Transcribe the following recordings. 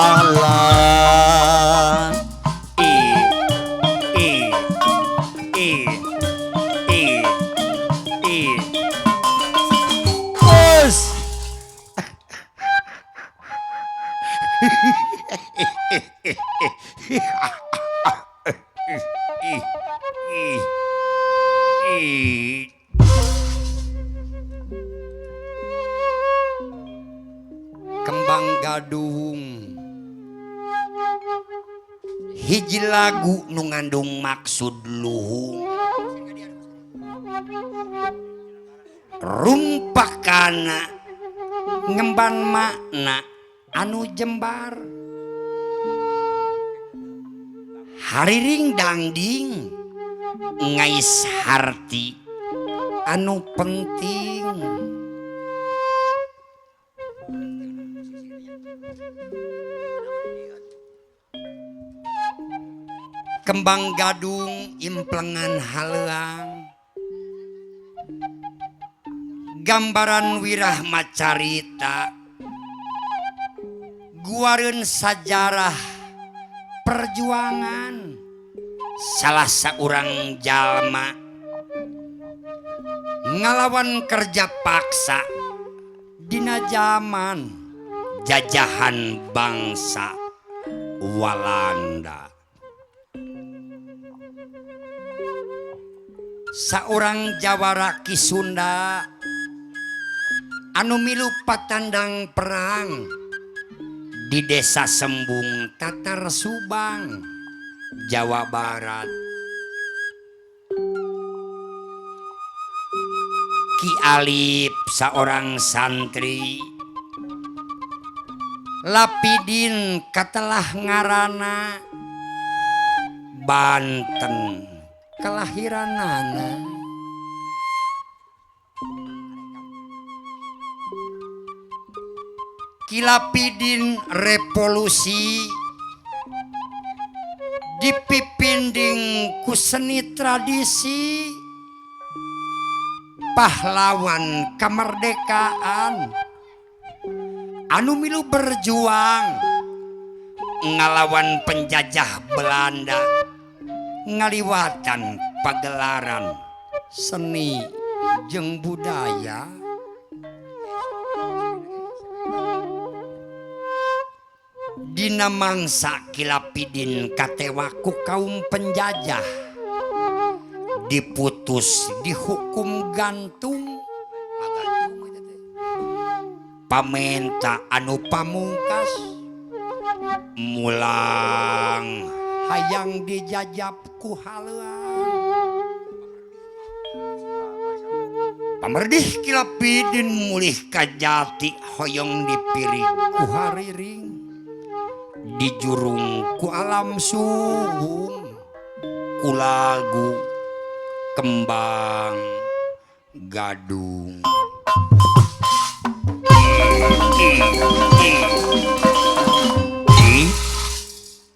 Allah i i i i us Kembang Gadung hiji lagu nu ngandung maksud luhung rumpakana ngemban makna anu jembar hariring dangding ngais harti anu penting Kembang Gadung implengan haleang gambaran wirah macarita guareun sajarah perjuangan salah saurang jalma ngalawan kerja paksa dina zaman jajahan bangsa Walanda. Saurang jawara Ki Sunda anu milu patandang perang di desa Sembung Tatar Subang Jawa Barat. Ki Alip seorang santri Lapidin katelah ngarana Banten kelahiranana Ki Lapidin revolusi dipipinding ku seni tradisi pahlawan kemerdekaan anu milu berjuang ngalawan penjajah Belanda ngaliwatan pagelaran seni jeung budaya dina mangsa Ki Lapidin katewa ku kaum penjajah diputus dihukum gantung pamenta anu pamungkas mulang hayang dijajab ku haleang pamerdih Ki Lapidin mulih ka jati hoyong dipiri ku hariring dijurung ku alam suhung ku lagu Kembang Gadung.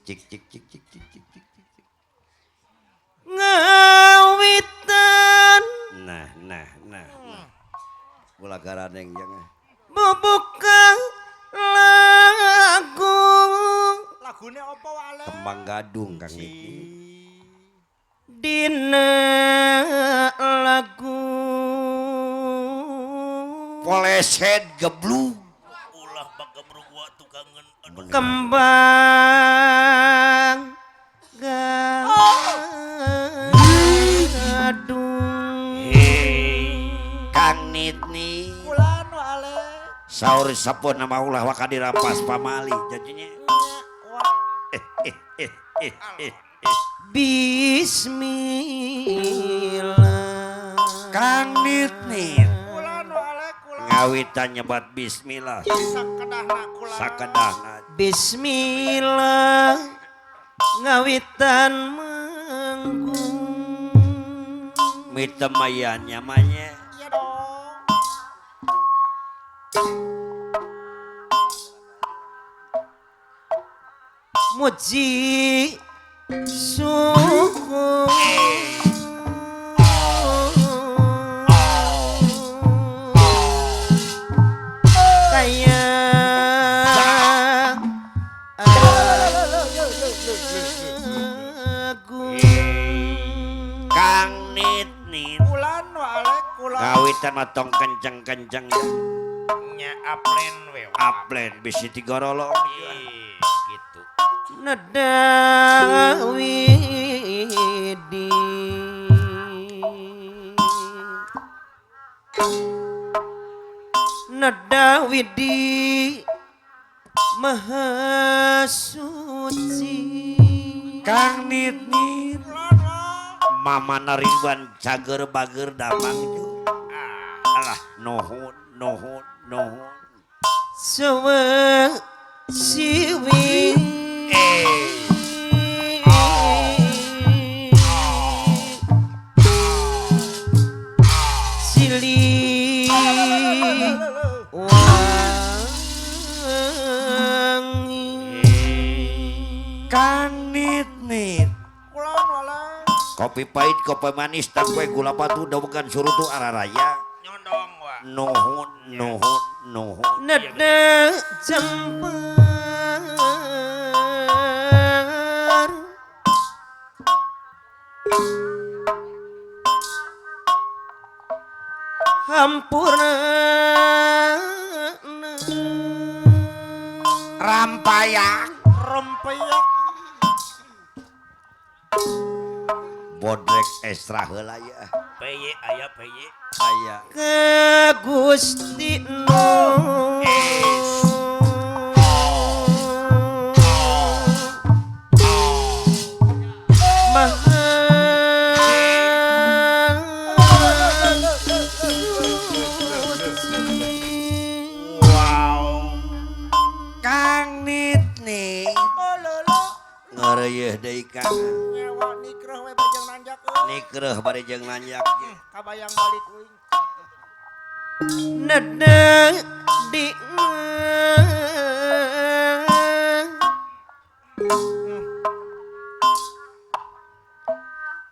Cik cik cik cik cik cik cik ngawitan nah bola garaneng jangan bubuka lagune apa wale Kembang Gadung Kang Niki dina lagu poleset geblug ulah bak gebrug wa tukangan aduh Kembang Gadung Kang Nitni ulan wale saur sapun nama ulah wa kadirampas pamali jadinya Bismillah Kang Nitni ulan wale ngawitan nyebat bismillah sakedahna Bismillah ngawitan manggung mitemayan nyamanya iya dong muji suku kaya Kang Nit Kulan walek kulan. gawitan matong kenceng-kenceng Nya aplen we. aplen bisi tigorolong Gitu. Nedawidi Nedawidi Maha Suci Kang Nit Mama Ridwan cager bager damang ju alah nuhun Sawa siwi Sili wangi Kang Nit Kulan walek kopi pahit kopi manis dan kue gula batu dawakan surutu araraya Nyondong wa. nuhun Nada jembar Hampurna rampayak Rempeyak bodrek ekstra heula ya PY aya PY. aya Ke Gusti Nu Maha Kang Nit ngareuyeeh deui Kang nyewa nikrah we bajang nanjak nikreuh bari jeung nanjak kabayang balik uing Nada di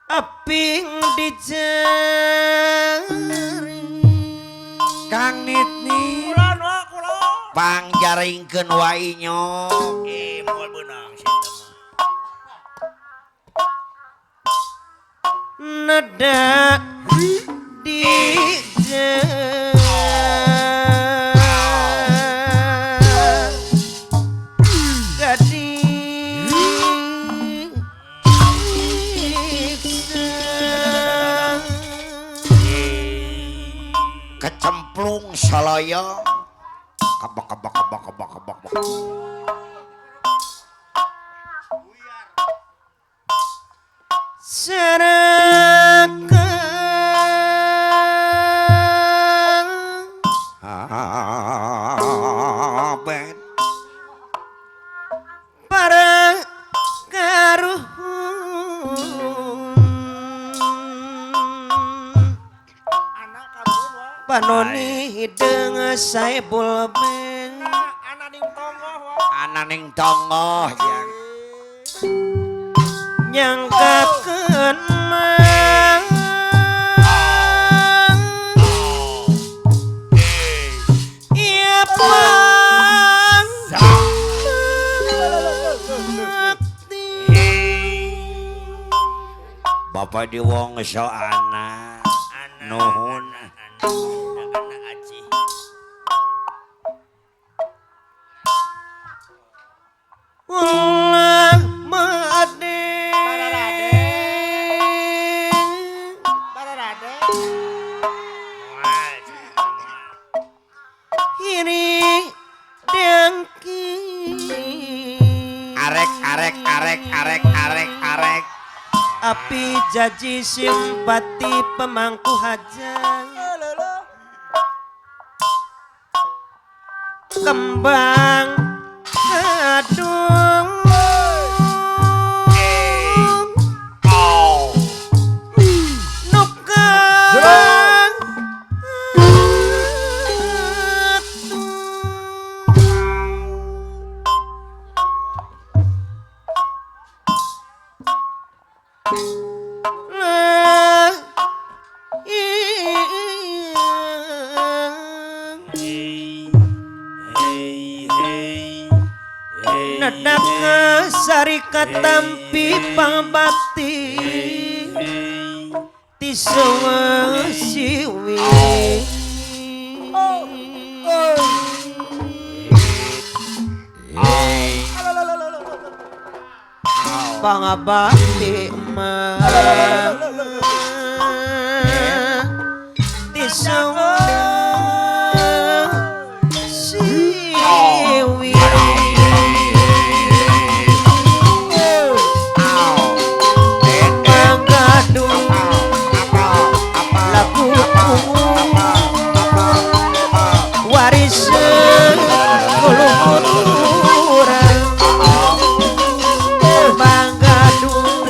aping di jari Kang Nit kulan wa kulan pangjaringkeun wae nyok Moal beunang si eta mah. Nada di gading kecemplung salaya kabak Seraka ben para karuhun anak karuhun wa panoni hidung saebul ben ananing tongoh yang nyangkakeun ieu pang Bapak diwongso anak nuhun Anak aci. ulah made Moal. ini dengki arek api jaji simpati pemangku hajat kembang kadung nukang lah Nadaka sari katampi pangbakti ti semua siwi pangabakti ma ti semua siwi Panggadung lagu warisan kulumuran Panggadung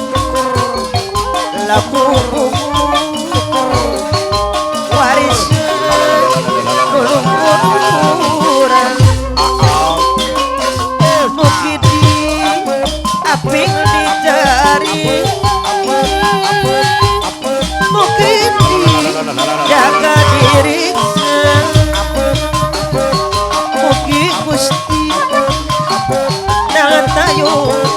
lagu warisan kulumuran mukidi apik dicari mungkin jaga diri mungkin gusti jangan tayung